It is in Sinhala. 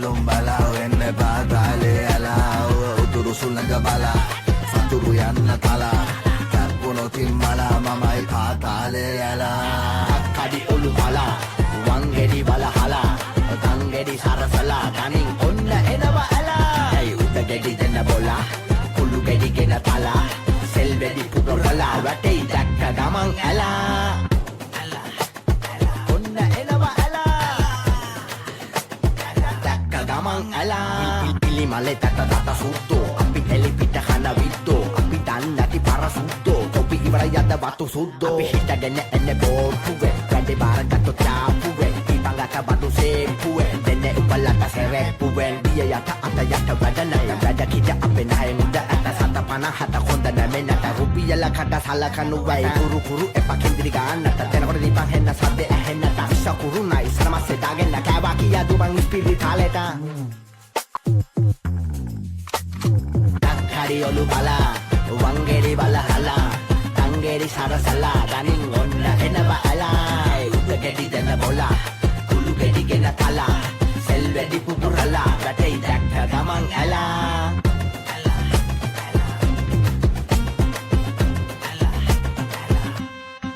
බැලුම් බලා වෙන්න පාතාලේ ඇලා උතුරු සුළඟ බලා සතුරු යන්න තලා කැප්පුනොතින් මලා මමයි පාතාලේ ඇලා කඩි ඔලු බලා වංගෙඩි බලහලා තංගෙඩි සරසලා තනින් ඔන්න එනවා ඇලා ඇයි උඩ ගෙඩි දෙන්න බොලා කුළු ගෙඩි ගෙන තලා සෙල් වෙඩි පුරලා වැටේ දැක්ක ගමන් ඇලා ඔන්න එනවා ගමන් ඇලා පිලි මලේ තට සුද්දෝ අපි එලි පිට කන විද්දෝ අපි දන්නති පර සුද්දෝ තොපි ඉවර යද වතු සුද්දෝ අපි හිටගෙන එන්නේ බෝපුවේ වැඩේ බාරගත්තු තාපුවේ ඉපංගක බතු සේපුවේ දෙන්නේ උපලට සෙරෙප්පුවේ දිය යට අත යට වැඩනයි වැඩ කිට අපේ නැහැ මුද අත සත 50 හොඳ නැමෙන්නට රුපියල කඩ සලකනු වයි කුරු කුරු එපා කෙන්දිරි ගන්නට දෙනකොට දීපන් හෙන්න සද්දේ ඇහෙන්නට විශ්කුරු නයි සනමස්සේ දාගෙන කෑවා කියා දුබන් ස්පිරි කාලෙට හරි ඔලු බලා වංගෙඩි බලහලා තංගෙඩි සරසලා තනින් ඔන්න එනවා ඇලා උඩ ගෙඩි දෙන බොලා කුළු ගෙඩි ගෙන තලා සෙල් වෙඩි පුපුරලා වැටේ දැක්ක ගමන් ඇලා